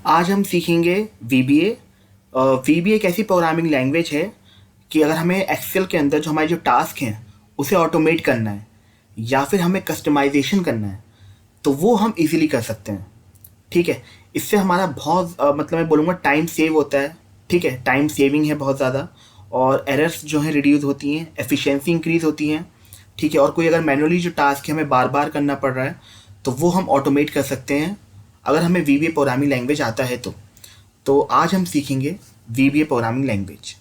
आज हम सीखेंगे वीबीए। वीबीए एक ऐसी प्रोग्रामिंग लैंग्वेज है कि अगर हमें एक्सेल के अंदर जो हमारे जो टास्क हैं उसे ऑटोमेट करना है या फिर हमें कस्टमाइजेशन करना है तो वो हम इजीली कर सकते हैं। ठीक है, इससे हमारा बहुत मतलब मैं बोलूँगा टाइम सेव होता है। ठीक है, टाइम सेविंग है बहुत ज़्यादा, और एरर्स जो हैं रिड्यूस होती हैं, एफिशिएंसी इंक्रीज़ होती हैं। ठीक है, और कोई अगर मैनुअली जो टास्क है हमें बार बार करना पड़ रहा है तो वो हम ऑटोमेट कर सकते हैं अगर हमें वीबीए प्रोग्रामिंग लैंग्वेज आता है तो आज हम सीखेंगे वीबीए प्रोग्रामिंग लैंग्वेज।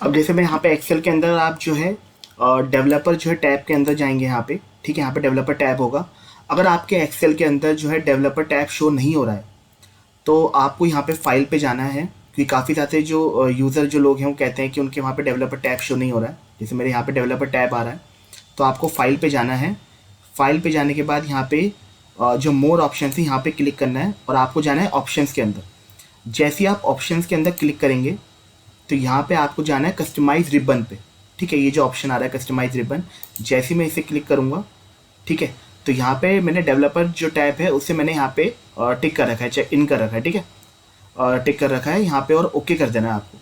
अब जैसे मैं यहाँ पे एक्सेल के अंदर आप जो है डेवलपर जो है टैब के अंदर जाएंगे यहाँ पे। ठीक है, यहाँ पे डेवलपर टैब होगा। अगर आपके एक्सेल के अंदर जो है डेवलपर टैब शो नहीं हो रहा है तो आपको यहाँ पे फाइल पे जाना है, क्योंकि काफ़ी सारे जो यूज़र जो लोग हैं वो कहते हैं कि उनके वहाँ पे डेवलपर टैब शो नहीं हो रहा है। जैसे मेरे यहाँ पे डेवलपर टैब आ रहा है तो आपको फाइल पे जाना है। फाइल पे जाने के बाद यहाँ पे जो मोर ऑप्शन है यहाँ पे क्लिक करना है और आपको जाना है ऑप्शंस के अंदर। जैसे ही आप ऑप्शंस के अंदर क्लिक करेंगे तो यहाँ पे आपको जाना है कस्टमाइज रिबन पे। ठीक है, ये जो ऑप्शन आ रहा है कस्टमाइज रिबन, जैसे ही मैं इसे क्लिक करूँगा, ठीक है, तो यहाँ पे मैंने डेवलपर जो टैब है उसे मैंने यहाँ पे टिक कर रखा है, चेक इन कर रखा है। ठीक है, टिक कर रखा है यहाँ पे और ओके कर देना है आपको।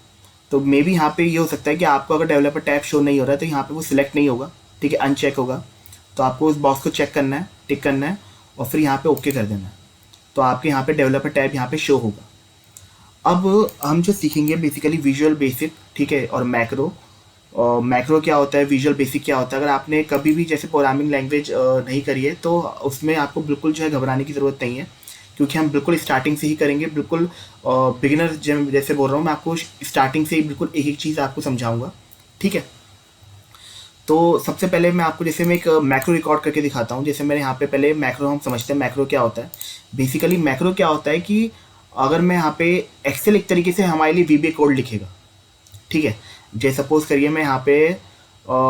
तो मे भी यहाँ पे ये हो सकता है कि आपको अगर डेवलपर टैब शो नहीं हो रहा है तो यहाँ पे वो सिलेक्ट नहीं होगा। ठीक है, अनचेक होगा। तो आपको उस बॉक्स को चेक करना है, टिक करना है और फिर यहाँ पे ओके कर देना है। तो आपके यहाँ पे डेवलपर टैब यहाँ पे शो होगा। अब हम जो सीखेंगे बेसिकली विजुअल बेसिक, ठीक है, और मैक्रो। और मैक्रो क्या होता है, विजुअल बेसिक क्या होता है। अगर आपने कभी भी जैसे प्रोग्रामिंग लैंग्वेज नहीं करी है तो उसमें आपको बिल्कुल जो है घबराने की ज़रूरत नहीं है, क्योंकि हम बिल्कुल स्टार्टिंग से ही करेंगे। बिल्कुल बिगिनर जैसे बोल रहा हूँ मैं, आपको स्टार्टिंग से ही बिल्कुल एक एक चीज़ आपको समझाऊंगा। ठीक है, तो सबसे पहले मैं आपको जैसे मैं एक मैक्रो रिकॉर्ड करके दिखाता हूँ। जैसे मेरे यहाँ पे पहले मैक्रो हम समझते हैं मैक्रो क्या होता है। बेसिकली मैक्रो क्या होता है कि अगर मैं यहाँ पे एक्सेल एक तरीके से हमारे लिए वीबीए कोड लिखेगा। ठीक है, जैसे सपोज करिए मैं यहाँ पे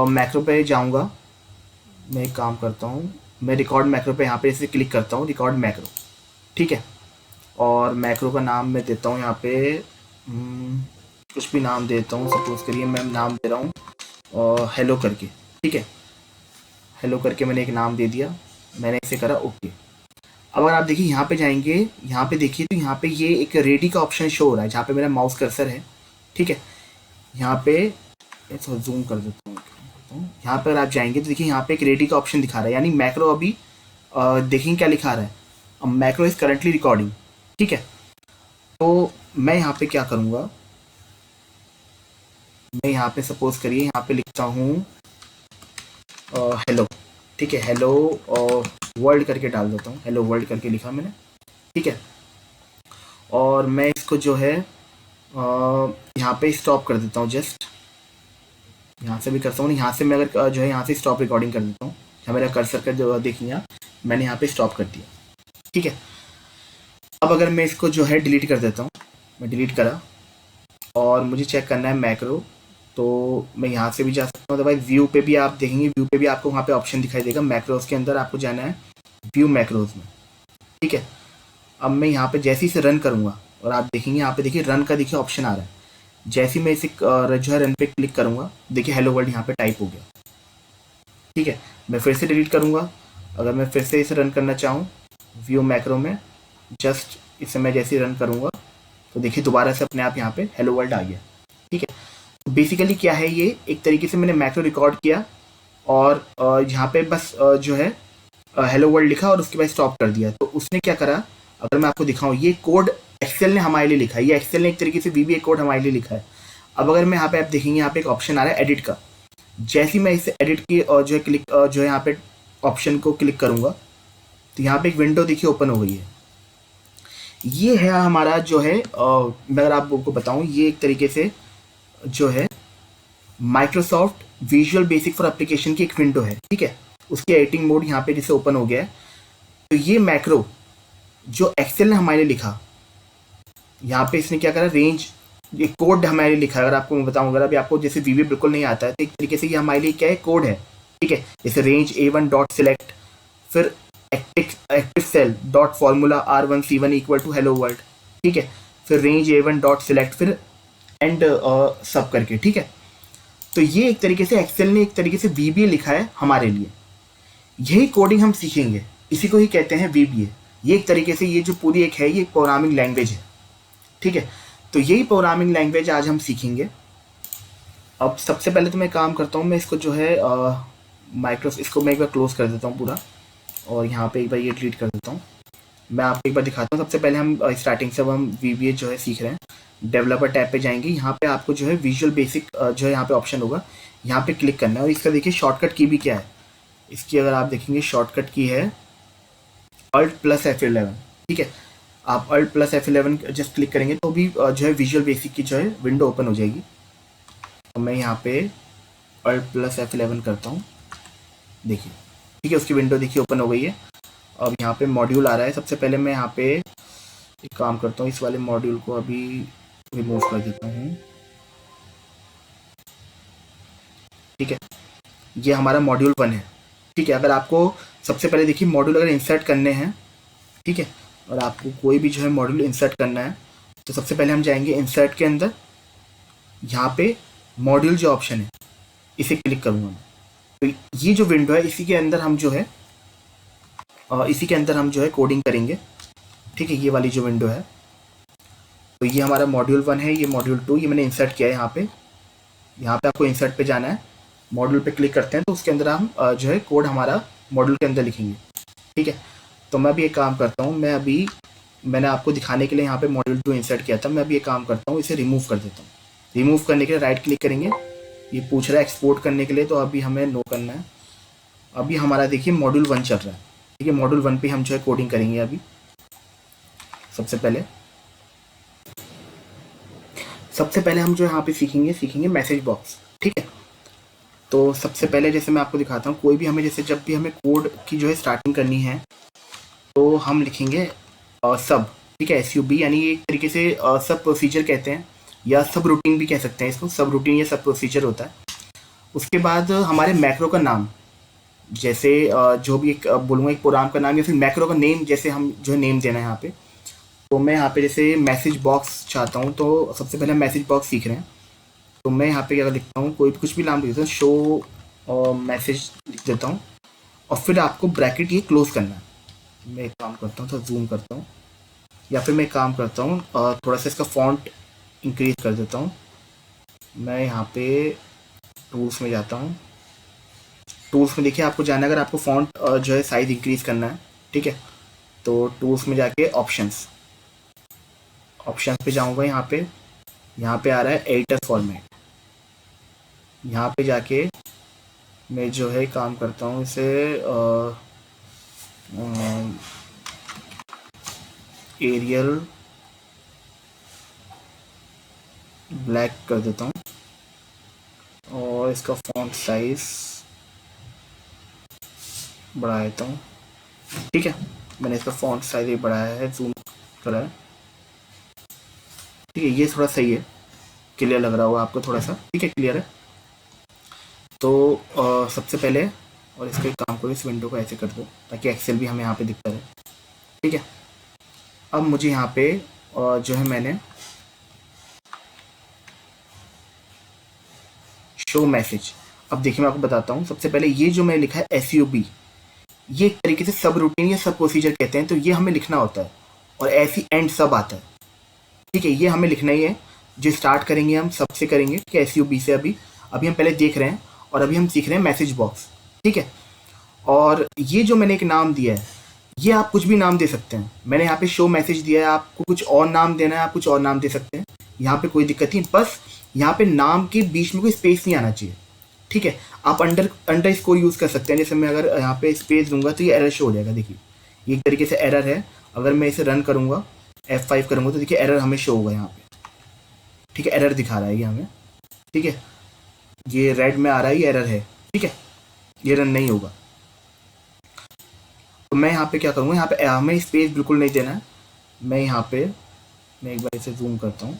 मैक्रो पे जाऊँगा। मैं एक काम करता हूँ, मैं रिकॉर्ड मैक्रो पे यहाँ पे इसे क्लिक करता हूँ, रिकॉर्ड मैक्रो। ठीक है, और मैक्रो का नाम मैं देता हूँ यहाँ पे कुछ भी नाम देता हूँ। सपोज करिए मैं नाम दे रहा हूँ हेलो करके। ठीक है, हेलो करके मैंने एक नाम दे दिया, मैंने इसे करा ओके। अब अगर आप देखिए यहाँ पे जाएंगे, यहाँ पे देखिए तो यहाँ पे ये एक रेडी का ऑप्शन शो हो रहा है जहाँ पे मेरा माउस कर्सर है। ठीक है, यहाँ पे थोड़ा जूम कर देता हूँ। यहाँ पर आप जाएंगे तो देखिए यहाँ पे एक रेडी का ऑप्शन दिखा रहा है, यानी मैक्रो अभी देखेंगे क्या लिखा रहा है, मैक्रो इज करंटली रिकॉर्डिंग। ठीक है, तो मैं यहाँ पे क्या करूँगा, मैं यहाँ पे सपोज करिए यहाँ पे लिखता हूँ हेलो। ठीक है, हेलो वर्ल्ड करके डाल देता हूँ, हेलो वर्ल्ड करके लिखा मैंने। ठीक है, और मैं इसको जो है यहाँ पे स्टॉप कर देता हूँ। जस्ट यहाँ से भी करता हूँ, यहाँ से मैं अगर जो है यहाँ से स्टॉप रिकॉर्डिंग कर देता हूँ। यहाँ मेरा कर्सर का जो देखिए मैंने यहाँ पे स्टॉप कर दिया। ठीक है, अब अगर मैं इसको जो है डिलीट कर देता हूँ, मैं डिलीट करा और मुझे चेक करना है मैक्रो, तो मैं यहाँ से भी जा सकता हूँ। अदरवाइज व्यू पे भी आप देखेंगे, व्यू पे भी आपको वहाँ पे ऑप्शन दिखाई देगा मैक्रोज के अंदर, आपको जाना है व्यू मैक्रोज में। ठीक है, अब मैं यहाँ पे जैसे ही इसे रन करूँगा और आप देखेंगे यहाँ पे देखिए रन का देखिए ऑप्शन आ रहा है। जैसे ही मैं इसे जो है रन पे क्लिक करूँगा, देखिए हेलो वर्ल्ड यहाँ पे टाइप हो गया। ठीक है, मैं फिर से डिलीट करूँगा। अगर मैं फिर से इसे रन करना चाहूँ व्यू मैक्रो में, जस्ट इसे मैं जैसे ही रन करूँगा तो देखिए दोबारा से अपने आप यहाँ पे हेलो वर्ल्ड आ गया। ठीक है, तो बेसिकली क्या है, ये एक तरीके से मैंने मैक्रो रिकॉर्ड किया और यहाँ पे बस जो है हेलो वर्ल्ड लिखा और उसके बाद स्टॉप कर दिया। तो उसने क्या करा, अगर मैं आपको दिखाऊं, ये कोड एक्सेल ने हमारे लिए लिखा है, ये एक्सेल ने एक तरीके से वीबीए कोड हमारे लिए लिखा है। अब अगर मैं यहाँ पे आप देखेंगे यहाँ पे एक ऑप्शन आ रहा है एडिट का। जैसे ही मैं इसे एडिट की और जो है क्लिक जो है यहाँ पे ऑप्शन को क्लिक करूँगा तो यहाँ पे एक विंडो देखिए ओपन हो गई है। ये है हमारा जो है मैं अगर आपको बताऊँ, ये एक तरीके से जो है Microsoft visual basic for application की एक विंडो है। ठीक है, उसकी एडिटिंग मोड यहाँ पे जैसे ओपन हो गया है। तो ये मैक्रो जो एक्सेल ने हमारे लिए लिखा, यहाँ पे इसने क्या करा, रेंज ये कोड हमारे लिए लिखा है। अगर आपको मैं बताऊँ, अगर अभी आपको जैसे वीबीए बिल्कुल नहीं आता है तो एक तरीके से ये हमारे लिए क्या है, कोड है। ठीक है, जैसे रेंज A1 डॉट सिलेक्ट, फिर active cell dot formula R1C1 equal to hello world. ठीक है, फिर रेंज A1 डॉट सिलेक्ट, फिर एंड सब करके। ठीक है, तो ये एक तरीके से एक्सेल ने एक तरीके से वीबीए लिखा है हमारे लिए। यही कोडिंग हम सीखेंगे, इसी को ही कहते हैं वीबीए। ये एक तरीके से ये जो पूरी एक है, ये एक प्रोग्रामिंग लैंग्वेज है, ठीक है। तो यही प्रोग्रामिंग लैंग्वेज आज हम सीखेंगे। अब सबसे पहले तो मैं काम करता हूँ, मैं इसको जो है इसको मैं एक बार क्लोज कर देता हूँ पूरा, और यहाँ पे एक बार ये डिलीट कर देता हूँ। मैं आपको एक बार दिखाता हूँ। सबसे पहले हम स्टार्टिंग से अब हम VBA जो है सीख रहे हैं। डेवलपर टैब पे जाएंगे, यहाँ पे आपको जो है विजुअल बेसिक जो है यहाँ पे ऑप्शन होगा, यहाँ पे क्लिक करना है। और इसका देखिए शॉर्टकट की भी क्या है, इसकी अगर आप देखेंगे शॉर्टकट की है Alt+F11, ठीक है। आप Alt+F11 जस्ट क्लिक करेंगे तो भी जो है विजुअल बेसिक की जो है विंडो ओपन हो जाएगी। तो मैं यहाँ पे Alt+F11 करता हूँ, देखिए ठीक है, उसकी विंडो देखिए ओपन हो गई है। अब यहाँ पे मॉड्यूल आ रहा है। सबसे पहले मैं यहाँ पे एक काम करता हूँ, इस वाले मॉड्यूल को अभी रिमूव कर देता हूँ, ठीक है। ये हमारा मॉड्यूल 1 है, ठीक है। अगर आपको सबसे पहले देखिए मॉड्यूल अगर इंसर्ट करने हैं, ठीक है, और आपको कोई भी जो है मॉड्यूल इंसर्ट करना है, तो सबसे पहले हम जाएंगे इंसर्ट के अंदर, यहाँ पे मॉड्यूल जो ऑप्शन है इसे क्लिक करूँगा मैं। तो ये जो विंडो है इसी के अंदर हम जो है कोडिंग करेंगे, ठीक है। ये वाली जो विंडो है, तो ये हमारा मॉड्यूल 1 है, ये मॉड्यूल 2 ये मैंने इंसर्ट किया है। यहाँ पे आपको इंसर्ट पे जाना है, मॉड्यूल पे क्लिक करते हैं तो उसके अंदर हम जो है कोड हमारा मॉड्यूल के अंदर लिखेंगे, ठीक है। तो मैं अभी एक काम करता हूँ, मैंने आपको दिखाने के लिए यहाँ पे मॉड्यूल 2 इंसर्ट किया था। मैं अभी एक काम करता हूँ, इसे रिमूव कर देता हूँ। रिमूव करने के लिए राइट क्लिक करेंगे, ये पूछ रहा है एक्सपोर्ट करने के लिए, तो अभी हमें नो करना है। अभी हमारा देखिए मॉड्यूल 1 चल रहा है, ठीक है। मॉड्यूल 1 पे हम जो है कोडिंग करेंगे अभी। सबसे पहले हम जो यहाँ पे सीखेंगे मैसेज बॉक्स, ठीक है। तो सबसे पहले जैसे मैं आपको दिखाता हूँ, कोई भी हमें जैसे जब भी हमें कोड की जो है स्टार्टिंग करनी है तो हम लिखेंगे सब, ठीक है, SUB, यानी एक तरीके से सब प्रोसीजर कहते हैं, या सब रूटीन भी कह सकते हैं इसको। सब रूटीन या सब प्रोसीजर होता है। उसके बाद हमारे मैक्रो का नाम, जैसे जो भी एक बोलूँगा एक प्रोग्राम का नाम, या फिर मैक्रो का नेम, जैसे हम जो है नेम देना है यहाँ पे। तो मैं यहाँ पे जैसे मैसेज बॉक्स चाहता हूँ, तो सबसे पहले मैसेज बॉक्स सीख रहे हैं, तो मैं यहाँ पे क्या लिखता हूँ, कोई कुछ भी नाम लिख देता हूँ, शो मैसेज लिख देता हूँ, और फिर आपको ब्रैकेट ये क्लोज करना है। मैं एक काम करता हूँ, थोड़ा जूम करता हूँ, या फिर मैं काम करता हूँ थोड़ा सा इसका फॉन्ट इंक्रीज कर देता हूँ। मैं यहाँ पे टूल्स में जाता हूँ। टूल्स में देखिए आपको जाना है, अगर आपको फॉन्ट जो है साइज इंक्रीज करना है, ठीक है, तो टूल्स में जाके ऑप्शंस पे जाऊँगा। यहाँ पे आ रहा है एडिटर फॉर्मेट, यहाँ पे जाके मैं जो है काम करता हूँ, इसे एरियल ब्लैक कर देता हूँ, और इसका फॉन्ट साइज बढ़ा देता हूँ, ठीक है। मैंने इसका फॉन्ट साइज बढ़ाया है, जूम करा है, ठीक है। ये थोड़ा सही है, क्लियर लग रहा होगा आपको थोड़ा सा, ठीक है, क्लियर है। तो सबसे पहले, और इसका एक काम करो, इस विंडो को ऐसे कर दो ताकि एक्सेल भी हमें यहाँ पे दिखता रहे, ठीक है। अब मुझे यहाँ पे जो है मैंने शो मैसेज, अब देखिए मैं आपको बताता हूँ। सबसे पहले ये जो मैंने लिखा है SUB, ये एक तरीके से सब रूटीन या सब प्रोसीजर कहते हैं, तो ये हमें लिखना होता है, और ऐसी एंड सब आता है, ठीक है। ये हमें लिखना ही है। जो स्टार्ट करेंगे हम सबसे करेंगे, ठीक है, SUB से। अभी हम पहले देख रहे हैं, और अभी हम सीख रहे हैं मैसेज बॉक्स, ठीक है। और ये जो मैंने एक नाम दिया है, ये आप कुछ भी नाम दे सकते हैं। मैंने यहाँ पे शो मैसेज दिया है, आपको कुछ और नाम देना है आप कुछ और नाम दे सकते हैं, यहाँ पे कोई दिक्कत नहीं। बस यहाँ पे नाम के बीच में कोई स्पेस नहीं आना चाहिए, ठीक है। आप अंडर स्कोर यूज़ कर सकते हैं। जैसे मैं अगर यहाँ पे स्पेस दूंगा तो ये एरर शो हो जाएगा, देखिए ये एक तरीके से एरर है। अगर मैं इसे रन करूँगा, F5 करूँगा, तो देखिए एरर हमें शो होगा यहाँ पे, ठीक है। एरर दिखा रहा है ये हमें, ठीक है, ये रेड में आ रहा है, ये एरर है, ठीक है, ये रन नहीं होगा। तो मैं यहाँ पे क्या करूँगा, यहाँ पे हमें स्पेस बिल्कुल नहीं देना है। मैं एक बार इसे जूम करता हूँ,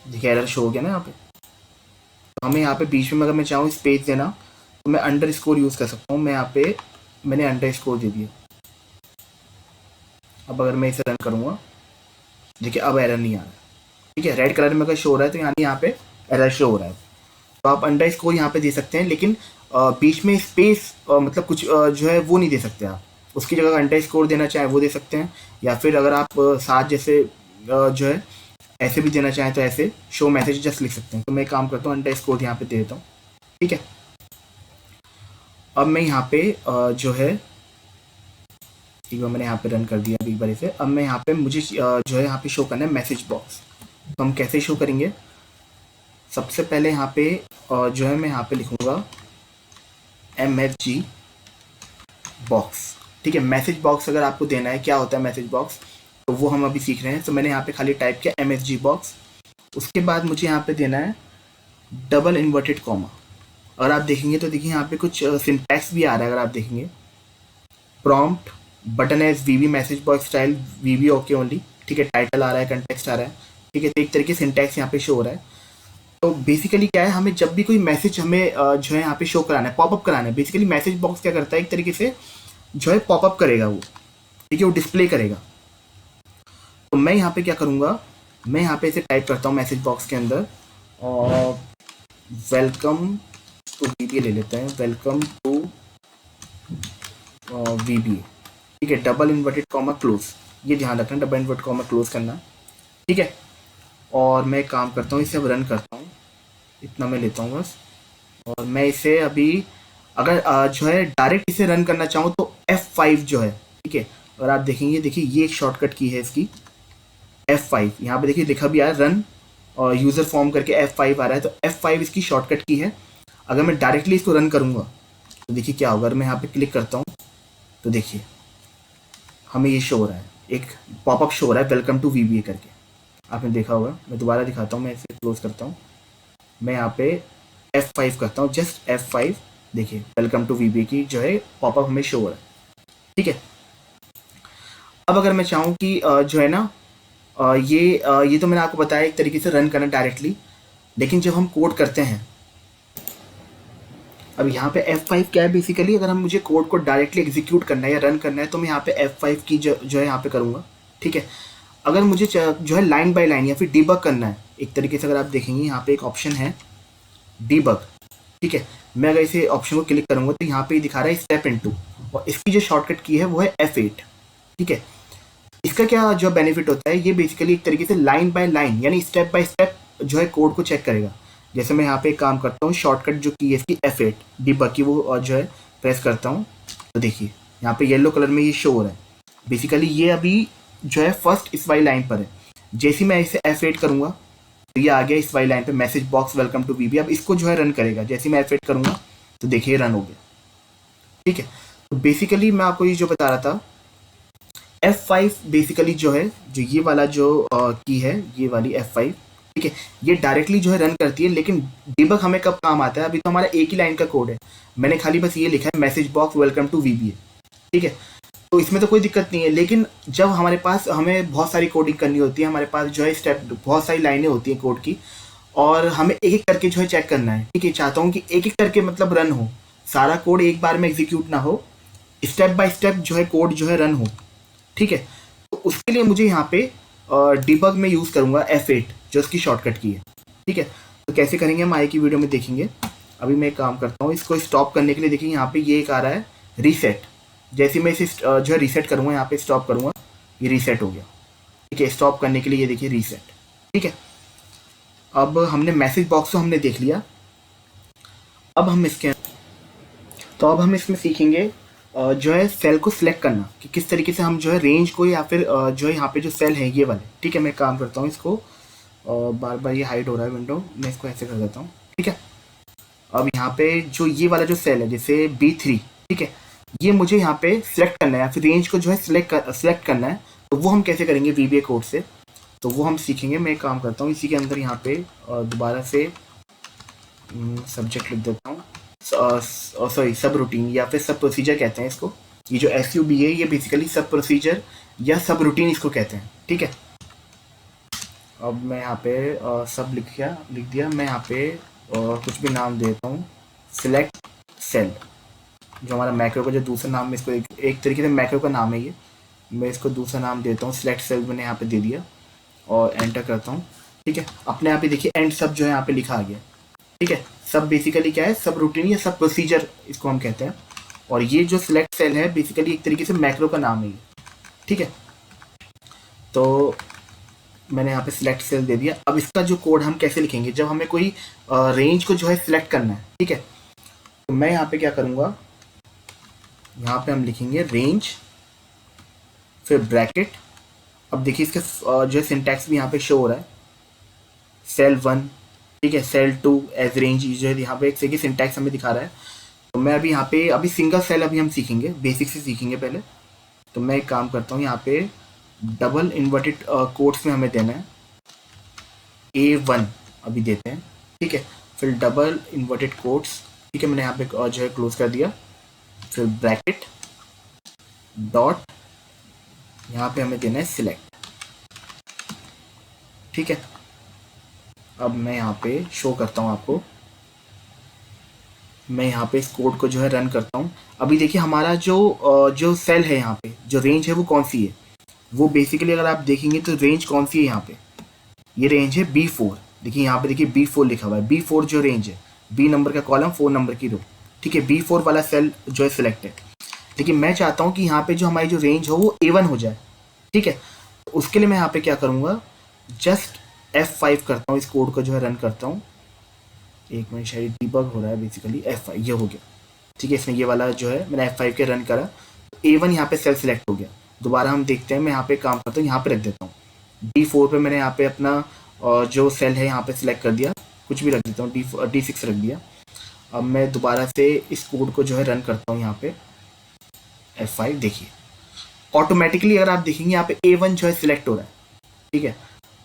देखिए एरर शो हो गया ना यहाँ पे। तो हमें यहाँ पे बीच में अगर मैं चाहूँ स्पेस देना, तो मैं अंडर स्कोर यूज़ कर सकता हूँ। मैंने अंडर स्कोर दे दिया। अब अगर मैं इसे रन करूँगा, देखिए अब एरर नहीं आ रहा है, ठीक है। रेड कलर में अगर शो हो रहा है तो यहाँ पे एरर शो हो रहा है। तो आप अंडर स्कोर यहाँ पे दे सकते हैं, लेकिन बीच में स्पेस मतलब कुछ जो है वो नहीं दे सकते आप, उसकी जगह अंडरस्कोर देना चाहें वो दे सकते हैं, या फिर अगर आप साथ जैसे जो है ऐसे भी देना चाहें तो ऐसे शो मैसेज जस्ट लिख सकते हैं। तो मैं एक काम करता हूँ, अंडरस्कोर यहाँ पे दे देता हूँ। ठीक है, अब मैं यहाँ पे जो है एक बार मैंने यहाँ पे रन कर दिया एक बार इसे। अब मैं यहाँ पे मुझे जो है यहाँ पे शो करना है मैसेज बॉक्स। तो हम कैसे शो करेंगे, सबसे पहले यहाँ पे जो है मैं यहाँ पे लिखूँगा MSG बॉक्स। ठीक है, मैसेज बॉक्स अगर आपको देना है क्या होता है मैसेज बॉक्स, तो वो हम अभी सीख रहे हैं। तो मैंने यहाँ पे खाली टाइप किया MSG बॉक्स। उसके बाद मुझे यहाँ पे देना है डबल इन्वर्टेड कॉमा। अगर आप देखेंगे तो देखिए यहाँ पे कुछ सिंटैक्स भी आ रहा है। अगर आप देखेंगे prompt button as VB message box style VB okay only. ठीक है, टाइटल आ रहा है, कंटेक्स्ट आ रहा है। ठीक है, तो एक तरीके से सिंटैक्स यहाँ पे शो हो रहा है। तो बेसिकली क्या है, हमें जब भी कोई मैसेज हमें जो है यहाँ पे शो कराना है, पॉपअप कराना है, बेसिकली मैसेज बॉक्स क्या करता है, एक तरीके से जो है पॉपअप करेगा वो। ठीक है, वो डिस्प्ले करेगा। तो मैं यहाँ पे क्या करूँगा, मैं यहाँ पे इसे टाइप करता हूँ मैसेज बॉक्स के अंदर और वेलकम टू VBA ले लेते हैं, वेलकम टू VBA। ठीक है, डबल इन्वर्टेड कॉमा क्लोज, ये ध्यान रखना, डबल इन्वर्टेड कॉमा क्लोज करना। ठीक है, और मैं काम करता हूँ, इसे अब रन करता हूँ। इतना मैं लेता हूँ बस। और मैं इसे अभी अगर जो है डायरेक्ट इसे रन करना चाहूँ तो F5 जो है। ठीक है, और आप देखेंगे, देखिए ये एक शॉर्टकट की है इसकी F5। यहाँ पे देखिए लिखा भी आ रहा है रन और यूज़र फॉर्म करके F5 आ रहा है, तो F5 इसकी शॉर्टकट की है। अगर मैं डायरेक्टली इसको रन करूँगा तो देखिए क्या होगा। अगर मैं यहाँ पे क्लिक करता हूँ तो देखिए हमें ये शो हो रहा है, एक पॉपअप शो हो रहा है वेलकम टू VBA करके, आपने देखा होगा। मैं दोबारा दिखाता हूँ, मैं इसे क्लोज करता हूँ, मैं यहाँ पे F5 करता हूँ, जस्ट F5। देखिए वेलकम टू VBA की जो है पॉपअप हमें शो हो रहा है। ठीक है, अब अगर मैं चाहूँ कि जो है ना ये तो मैंने आपको बताया एक तरीके से रन करना डायरेक्टली, लेकिन जब हम कोड करते हैं, अब यहाँ पे F5 क्या है बेसिकली, अगर हम मुझे कोड को डायरेक्टली एग्जीक्यूट करना है या रन करना है तो मैं यहाँ पे F5 की जो है यहाँ पे करूँगा। ठीक है, अगर मुझे जो है लाइन बाय लाइन या फिर डीबग करना है, एक तरीके से अगर आप देखेंगे यहाँ पे एक ऑप्शन है डीबग। ठीक है, मैं अगर इसे ऑप्शन को क्लिक करूँगा तो यहाँ पे दिखा रहा है स्टेप इनटू, और इसकी जो शॉर्टकट की है वो है F8। ठीक है, इसका क्या जो बेनिफिट होता है, ये बेसिकली एक तरीके से लाइन बाय लाइन यानी स्टेप बाय स्टेप जो है कोड को चेक करेगा। जैसे मैं यहाँ पे एक काम करता हूँ, शॉर्टकट जो की है इसकी F8 डीबग की, वो जो है प्रेस करता हूँ तो देखिए यहाँ पे येलो कलर में ये शो हो रहा है। बेसिकली ये अभी जो है फर्स्ट इस वाली लाइन पर है। जैसे मैं इसे F8 करूँगा तो ये आ गया इस वाली लाइन पे message box welcome to VBA। अब इसको जो है रन करेगा, जैसे मैं F8 करूँगा तो देखिए रन हो गया। ठीक है, तो बेसिकली मैं आपको ये जो बता रहा था, F5 बेसिकली जो है जो ये वाला जो की है, ये वाली F5। ठीक है, ये डायरेक्टली जो है रन करती है, लेकिन डिबग हमें कब काम आता है, अभी तो हमारा एक ही लाइन का कोड है, मैंने खाली बस ये लिखा है message box welcome to VBA। ठीक है, तो इसमें तो कोई दिक्कत नहीं है, लेकिन जब हमारे पास हमें बहुत सारी कोडिंग करनी होती है, हमारे पास जो है स्टेप बहुत सारी लाइनें होती हैं कोड की, और हमें एक एक करके जो है चेक करना है। ठीक है, चाहता हूँ कि एक एक करके मतलब रन हो, सारा कोड एक बार में एग्जीक्यूट ना हो, स्टेप बाय स्टेप जो है कोड जो है रन हो। ठीक है, तो उसके लिए मुझे यहाँ पे डिबग में यूज़ करूँगा F8 जो उसकी शॉर्टकट की है। ठीक है, तो कैसे करेंगे हम आगे की वीडियो में देखेंगे। अभी मैं एक काम करता हूँ, इसको स्टॉप करने के लिए देखिए यहाँ पे ये एक आ रहा है रीसेट। जैसे मैं इसे जो है रीसेट करूँगा, यहाँ पे स्टॉप करूँगा, ये रीसेट हो गया। ठीक है, स्टॉप करने के लिए ये देखिए रीसेट। ठीक है, अब हमने मैसेज बॉक्स को हमने देख लिया। अब हम इसमें सीखेंगे जो है सेल को सिलेक्ट करना, कि किस तरीके से हम जो है रेंज को या फिर जो है यहाँ पे जो सेल है ये वाले। ठीक है, मैं काम करता हूँ इसको, बार बार ये हाइड हो रहा है विंडो, मैं इसको ऐसे कर देता हूँ। ठीक है, अब यहाँ पे जो ये वाला जो सेल है जैसे B3, ठीक है, ये मुझे यहाँ पे सिलेक्ट करना है या फिर रेंज को जो है सिलेक्ट करना है। तो वो हम कैसे करेंगे VBA कोड से, तो वो हम सीखेंगे। मैं एक काम करता हूँ, इसी के अंदर यहाँ पे दोबारा से सब्जेक्ट लिख देता हूँ, सॉरी सब रूटीन या फिर सब प्रोसीजर कहते हैं इसको। ये जो SUB है ये बेसिकली सब प्रोसीजर या सब रूटीन इसको कहते हैं। ठीक है, अब मैं यहाँ पे सब लिख दिया। मैं यहाँ पे कुछ भी नाम देता हूँ, सिलेक्ट सेल, जो हमारा मैक्रो का जो दूसरा नाम है, इसको एक तरीके से मैक्रो का नाम है ये, मैं इसको दूसरा नाम देता हूँ सिलेक्ट सेल, मैंने यहाँ पे दे दिया और एंटर करता हूँ। ठीक है, अपने यहाँ पे देखिए एंड सब जो है यहाँ पे लिखा आ गया। ठीक है, सब बेसिकली क्या है, सब रूटीन या सब प्रोसीजर इसको हम कहते हैं। और ये जो सिलेक्ट सेल है बेसिकली एक तरीके से मैक्रो का नाम है ये, ठीक है। तो मैंने यहाँ पे सिलेक्ट सेल दे दिया। अब इसका जो कोड हम कैसे लिखेंगे, जब हमें कोई रेंज को जो है सिलेक्ट करना है, ठीक है। तो मैं यहाँ पे क्या करूँगा, यहाँ पे हम लिखेंगे रेंज फिर ब्रैकेट। अब देखिए इसका जो है सिंटैक्स भी यहाँ पे शो हो रहा है, सेल 1, ठीक है, सेल 2 एज रेंज, जो है यहाँ पे एक सेकंड सिंटैक्स हमें दिखा रहा है। तो मैं अभी यहाँ पे अभी सिंगल सेल अभी हम सीखेंगे, बेसिक से सीखेंगे पहले। तो मैं एक काम करता हूँ, यहाँ पे डबल इन्वर्टेड कोट्स में हमें देना है A1 अभी देते हैं, ठीक है। फिर डबल इन्वर्टेड कोट्स, ठीक है, मैंने यहाँ पे जो है क्लोज कर दिया। फिर ब्रैकेट डॉट, यहाँ पे हमें देना है सिलेक्ट, ठीक है। अब मैं यहाँ पे शो करता हूँ आपको, मैं यहाँ पे इस कोड को जो है रन करता हूँ। अभी देखिए हमारा जो सेल है यहाँ पे, जो रेंज है वो कौन सी है, वो बेसिकली अगर आप देखेंगे तो रेंज कौन सी है यहाँ पे, ये रेंज है B4। देखिए यहाँ पे देखिए B4 लिखा हुआ है, B4 जो रेंज है, B नंबर का कॉलम 4 नंबर की रो, ठीक है। B4 वाला सेल जो है सिलेक्ट है। देखिए मैं चाहता हूँ कि यहाँ पे जो हमारी जो रेंज हो वो A1 हो जाए, ठीक है। तो उसके लिए मैं यहाँ पे क्या करूँगा, जस्ट F5 करता हूँ, इस कोड को जो है रन करता हूँ। एक मिनट, शायद डीबग हो रहा है, बेसिकली F5 ये हो गया, ठीक है। इसमें ये वाला जो है मैंने F5 के रन करा, A1 यहाँ पे सेल सिलेक्ट हो गया। दोबारा हम देखते हैं, मैं यहाँ पे काम करता हूँ, यहाँ पे रख देता हूँ D4 पे, मैंने यहाँ पे अपना जो सेल है यहाँ पे सिलेक्ट कर दिया, कुछ भी रख देता हूँ, D6 रख दिया। अब मैं दोबारा से इस कोड को जो है रन करता हूँ यहाँ पे F5, देखिए ऑटोमेटिकली अगर आप देखेंगे यहाँ पे A1 जो है सिलेक्ट हो रहा है, ठीक है।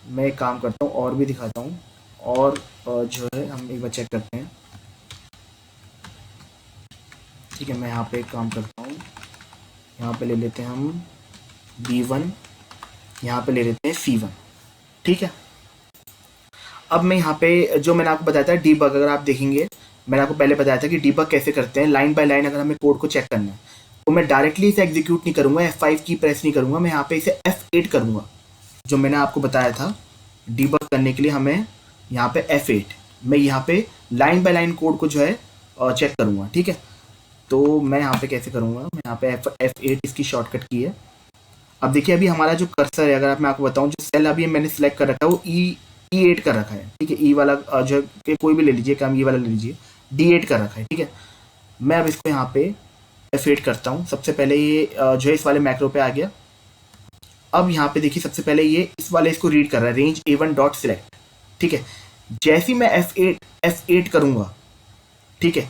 मैं एक काम करता हूँ और भी दिखाता हूँ, और जो है हम एक बार चेक करते हैं, ठीक है। मैं यहाँ पे एक काम करता हूँ, यहाँ पे ले लेते हैं हम B1, यहाँ पे ले लेते हैं C1, ठीक है। अब मैं यहाँ पे जो मैंने आपको बताया था डीबग, अगर आप देखेंगे मैंने आपको पहले बताया था कि डीबग कैसे करते हैं, लाइन बाय लाइन अगर हमें कोड को चेक करना है तो मैं डायरेक्टली इसे एग्जीक्यूट नहीं करूँगा, F5 की प्रेस नहीं करूँगा, मैं यहाँ पे इसे F8 करूँगा। जो मैंने आपको बताया था डीबग करने के लिए हमें यहाँ पे F8, मैं यहाँ पे लाइन बाय लाइन कोड को जो है चेक करूँगा, ठीक है। तो मैं यहाँ पे कैसे करूँगा, मैं यहाँ पे F8 इसकी शॉर्टकट की है। अब देखिए अभी हमारा जो कर्सर है, अगर मैं आपको बताऊँ, जो सेल अभी मैंने सिलेक्ट कर रखा है वो E8 कर रखा है, ठीक है। E वाला जो है कोई भी ले लीजिए, काम E वाला ले लीजिए, D8 कर रखा है, ठीक है। मैं अब इसको यहाँ पे F8 करता हूँ। सबसे पहले ये जो है इस वाले मैक्रो पे आ गया। अब यहाँ पे देखिए सबसे पहले ये इस वाले इसको रीड कर रहा है, रेंज A1 डॉट सिलेक्ट, ठीक है। जैसे ही मैं F8 करूँगा, ठीक है,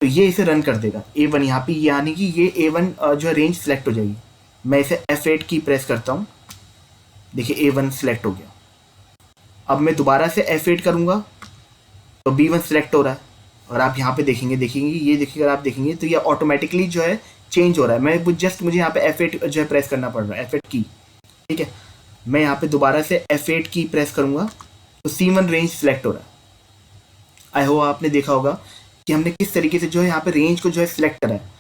तो ये इसे रन कर देगा A1 यहाँ पे, यानी कि ये A1 जो है रेंज सिलेक्ट हो जाएगी। मैं इसे F8 की प्रेस करता हूँ, देखिए A1 सिलेक्ट हो गया। अब मैं दोबारा से F8 करूँगा तो B1 सिलेक्ट हो रहा है, और आप यहाँ पे देखेंगे ये देखिए, अगर आप देखेंगे तो ये ऑटोमेटिकली जो है चेंज हो रहा है। मैं मुझे यहाँ पे F8 जो है प्रेस करना पड़ रहा है, F8 की, ठीक है। मैं यहाँ पे दोबारा से F8 की प्रेस करूँगा तो C1 रेंज सिलेक्ट हो रहा है। आई होप आपने देखा होगा कि हमने किस तरीके से जो है यहाँ पे रेंज को जो है सिलेक्ट करा है।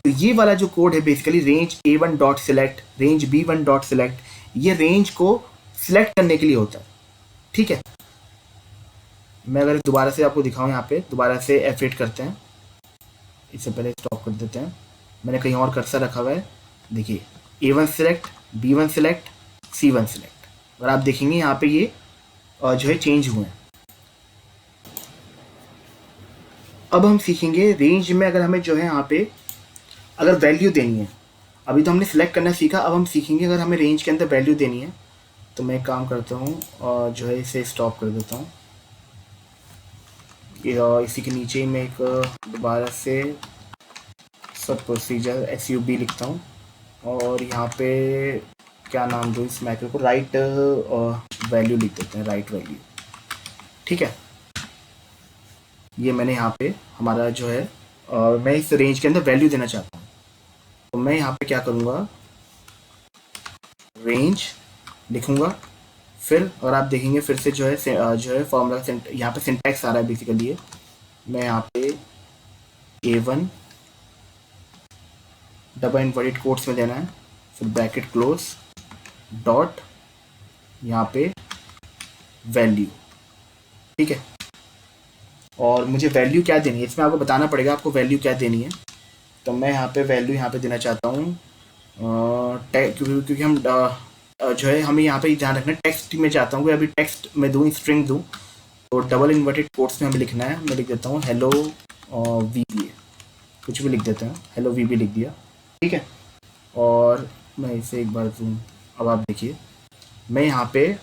तो ये वाला जो कोड है basically range A1 dot select, range B1 dot select, ये रेंज को सिलेक्ट करने के लिए होता है, ठीक है। मैं अगर दोबारा से आपको दिखाऊं, यहाँ पे दोबारा से F8 करते हैं, इससे पहले स्टॉप कर देते हैं, मैंने कहीं और कर्सर रखा हुआ है, देखिए A1 select, B1 select, C1 select, और आप देखेंगे यहाँ पे ये जो है चेंज हुए हैं। अब हम सीखेंगे रेंज में अगर हमें जो है यहाँ पे अगर वैल्यू देनी है, अभी तो हमने सिलेक्ट करना सीखा, अब हम सीखेंगे अगर हमें रेंज के अंदर वैल्यू देनी है। तो मैं एक काम करता हूँ और जो है इसे स्टॉप कर देता हूँ, इसी के नीचे ही मैं एक दोबारा से सब प्रोसीजर SUB लिखता हूँ, और यहाँ पे क्या नाम दूँ इस मैक्रो को, राइट वैल्यू लिख देते हैं, राइट वैल्यू, ठीक है। ये मैंने यहाँ पे हमारा जो है मैं इस रेंज के अंदर वैल्यू देना चाहता हूँ। तो मैं यहाँ पे क्या करूँगा, रेंज लिखूँगा, फिर और आप देखेंगे फिर से जो है फॉर्मूला यहाँ पे सिंटैक्स आ रहा है बेसिकली ये, मैं यहाँ पे A1 डबल इन्वर्टेड कोट्स में देना है, फिर ब्रैकेट क्लोज डॉट यहाँ पे वैल्यू, ठीक है। और मुझे वैल्यू क्या देनी है इसमें आपको बताना पड़ेगा, आपको वैल्यू क्या देनी है। तो मैं यहाँ पे वैल्यू यहाँ पे देना चाहता हूँ क्योंकि हम जो है हमें यहाँ पे ध्यान रखना है, टेक्स्ट में चाहता हूँ कि अभी टेक्स्ट में दूँ, स्ट्रिंग दूँ, तो डबल इन्वर्टेड कोट्स में हमें लिखना है। मैं लिख देता हूँ हेलो VBA, कुछ भी लिख देते हैं, हेलो VB लिख दिया, ठीक है। और मैं इसे एक बार दूँ। अब आप देखिए, मैं यहाँ पे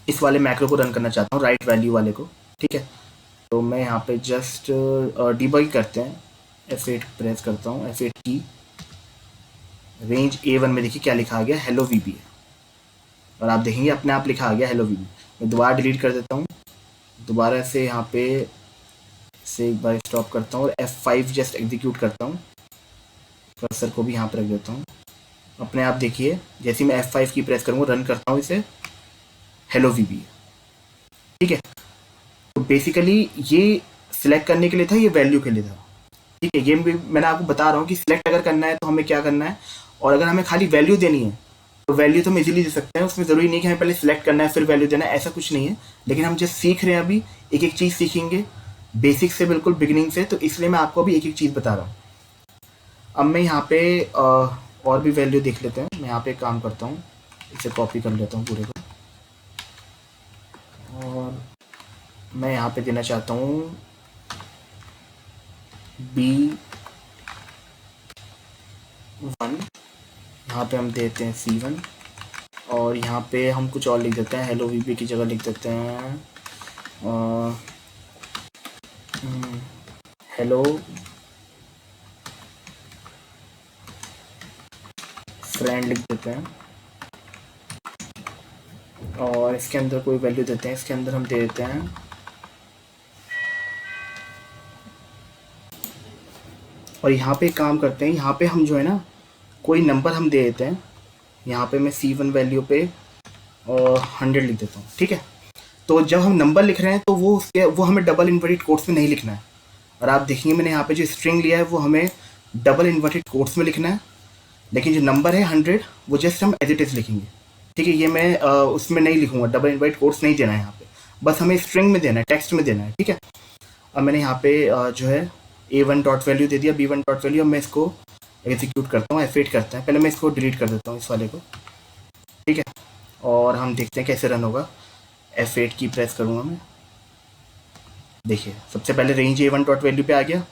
इस वाले मैक्रो को रन करना चाहता हूँ, राइट वैल्यू वाले को, ठीक है। तो मैं यहाँ पे जस्ट डिबग करते हैं, F8 प्रेस करता हूँ, F8 की, रेंज A1 में देखिए क्या लिखा आ गया, हेलो VB, और आप देखेंगे अपने आप लिखा आ गया हेलो VB। मैं दोबारा डिलीट कर देता हूँ, दोबारा से यहाँ पे से एक बार स्टॉप करता हूँ और F5 जस्ट एग्जीक्यूट करता हूँ, कर्सर को भी यहाँ पर रख देता हूँ। अपने आप देखिए जैसे मैं F5 की प्रेस करूँगा, रन करता हूँ इसे, हेलो VB, ठीक है। तो बेसिकली ये सिलेक्ट करने के लिए था, ये वैल्यू के लिए था, ठीक है। ये मैंने आपको बता रहा हूँ कि सिलेक्ट अगर करना है तो हमें क्या करना है, और अगर हमें खाली वैल्यू देनी है तो वैल्यू तो हम इजीली दे सकते हैं, उसमें ज़रूरी नहीं कि हमें पहले सिलेक्ट करना है फिर वैल्यू देना है, ऐसा कुछ नहीं है। लेकिन हम जस्ट सीख रहे हैं, अभी एक एक चीज़ सीखेंगे बेसिक से, बिल्कुल बिगिनिंग से, तो इसलिए मैं आपको अभी एक एक चीज़ बता रहा हूँ। अब मैं यहाँ पे और भी वैल्यू देख लेते हैं। मैं यहाँ पे काम करता हूँ, इसे कॉपी कर लेता हूँ पूरे को, और मैं यहाँ पे देना चाहता हूँ B1, यहाँ पे हम देते हैं C1, और यहाँ पे हम कुछ और लिख देते हैं, हेलो VB की जगह लिख देते हैं हेलो फ्रेंड लिख देते हैं, और इसके अंदर कोई वैल्यू देते हैं, इसके अंदर हम दे देते हैं और यहाँ पे काम करते हैं, यहाँ पे हम जो है ना कोई नंबर हम दे देते हैं। यहाँ पे मैं C1 वैल्यू पे 100 लिख देता हूँ, ठीक है। तो जब हम नंबर लिख रहे हैं तो वो हमें डबल इन्वर्टेड कोट्स में नहीं लिखना है, और आप देखेंगे मैंने यहाँ पे जो स्ट्रिंग लिया है वो हमें डबल इन्वर्टेड कोट्स में लिखना है, लेकिन जो नंबर है 100 वो जस्ट हम एज इट इज़ लिखेंगे, ठीक है। ये मैं उसमें नहीं लिखूँगा, डबल इन्वर्टेड कोट्स नहीं देना है यहाँ पे, बस हमें स्ट्रिंग में देना है, टेक्स्ट में देना है, ठीक है। अब मैंने यहाँ पे जो है A1 डॉट वैल्यू दे दिया, B1 डॉट वैल्यू। अब मैं इसको एग्जीक्यूट करता हूँ, F8 करते हैं, पहले मैं इसको डिलीट कर देता हूँ इस वाले को, ठीक है। और हम देखते हैं कैसे रन होगा। F8 की प्रेस करूँगा मैं, देखिए सबसे पहले रेंज A1 डॉट वैल्यू पे आ गया।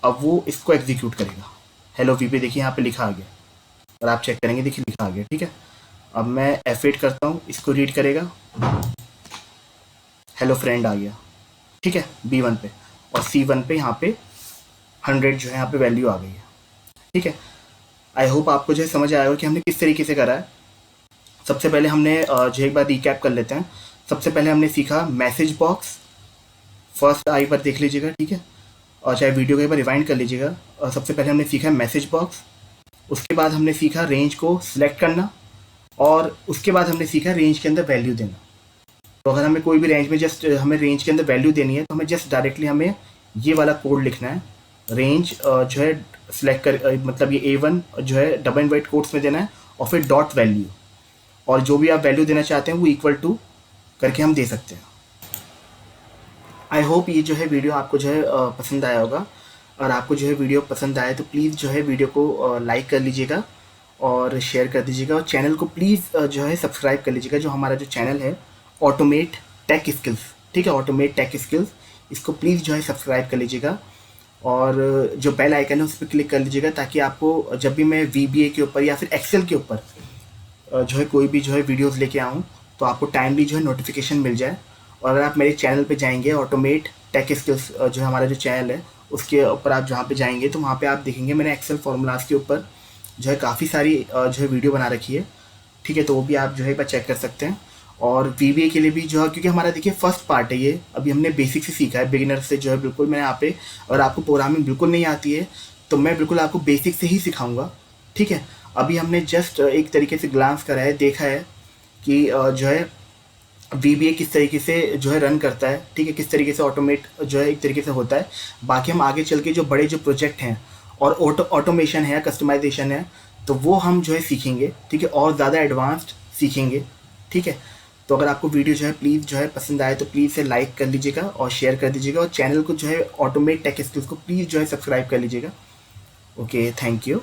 अब वो इसको एग्जीक्यूट करेगा, हेलो VB देखिए यहाँ पे लिखा आ गया, और आप चेक करेंगे देखिए लिखा आ गया, ठीक है। अब मैं F8 करता हूँ, इसको रीड करेगा, हेलो फ्रेंड आ गया, ठीक है, B1 पे, और C1 पे यहाँ पे 100 जो है यहाँ पे वैल्यू आ गई है, ठीक है। आई होप आपको जो है समझ आएगा कि हमने किस तरीके से करा है। सबसे पहले हमने जो एक बार रिकैप कर लेते हैं। सबसे पहले हमने सीखा मैसेज बॉक्स, फर्स्ट आई पर देख लीजिएगा, ठीक है, और चाहे वीडियो को एक बार रिवाइंड कर लीजिएगा। और सबसे पहले हमने सीखा मैसेज बॉक्स, उसके बाद हमने सीखा रेंज को सिलेक्ट करना, और उसके बाद हमने सीखा रेंज के अंदर वैल्यू देना। तो अगर हमें कोई भी रेंज में जस्ट हमें रेंज के अंदर वैल्यू देनी है तो हमें जस्ट डायरेक्टली हमें ये वाला कोड लिखना है, रेंज जो है सिलेक्ट कर मतलब ये A1 जो है डबल इन्वर्टेड कोट्स में देना है, और फिर डॉट वैल्यू, और जो भी आप वैल्यू देना चाहते हैं वो इक्वल टू करके हम दे सकते हैं। आई होप ये जो है वीडियो आपको जो है पसंद आया होगा, और आपको जो है वीडियो पसंद आए तो प्लीज़ जो है वीडियो को लाइक कर लीजिएगा और शेयर कर दीजिएगा, और चैनल को प्लीज़ जो है सब्सक्राइब कर लीजिएगा। जो हमारा जो चैनल है ऑटोमेट टेक स्किल्स, ठीक है, ऑटोमेट टेक स्किल्स, इसको प्लीज़ जो है सब्सक्राइब कर लीजिएगा, और जो बेल आइकन है उस पर क्लिक कर लीजिएगा, ताकि आपको जब भी मैं VBA के ऊपर या फिर एक्सेल के ऊपर जो है कोई भी जो है वीडियोस लेके आऊँ तो आपको टाइमली जो है नोटिफिकेशन मिल जाए। और अगर आप मेरे चैनल पे जाएंगे, ऑटोमेट टेक स्किल्स जो है हमारा जो चैनल है उसके ऊपर आप जहाँ पे जाएंगे तो वहाँ पे आप देखेंगे मैंने एक्सेल फार्मूलाज के ऊपर जो है काफ़ी सारी जो है वीडियो बना रखी है, ठीक है। तो वो भी आप जो है एक बार चेक कर सकते हैं। और VBA के लिए भी जो है, क्योंकि हमारा देखिए फर्स्ट पार्ट है ये, अभी हमने बेसिक से सीखा है, बिगिनर से जो है बिल्कुल मैं यहाँ पे, अगर आपको प्रोग्रामिंग बिल्कुल नहीं आती है तो मैं बिल्कुल आपको बेसिक से ही सिखाऊंगा, ठीक है। अभी हमने जस्ट एक तरीके से ग्लांस करा है, देखा है कि जो है VBA किस तरीके से जो है रन करता है, ठीक है, किस तरीके से ऑटोमेट जो है एक तरीके से होता है। बाकी हम आगे चल के जो बड़े जो प्रोजेक्ट हैं और ऑटोमेशन है, कस्टमाइजेशन है, तो वो हम जो है सीखेंगे, ठीक है, और ज़्यादा एडवांस्ड सीखेंगे, ठीक है। तो अगर आपको वीडियो जो है प्लीज़ जो है पसंद आए तो प्लीज़ से लाइक कर लीजिएगा और शेयर कर दीजिएगा, और चैनल को जो है ऑटोमेट टेक स्किल्स को प्लीज़ जो है सब्सक्राइब कर लीजिएगा। Okay, thank you.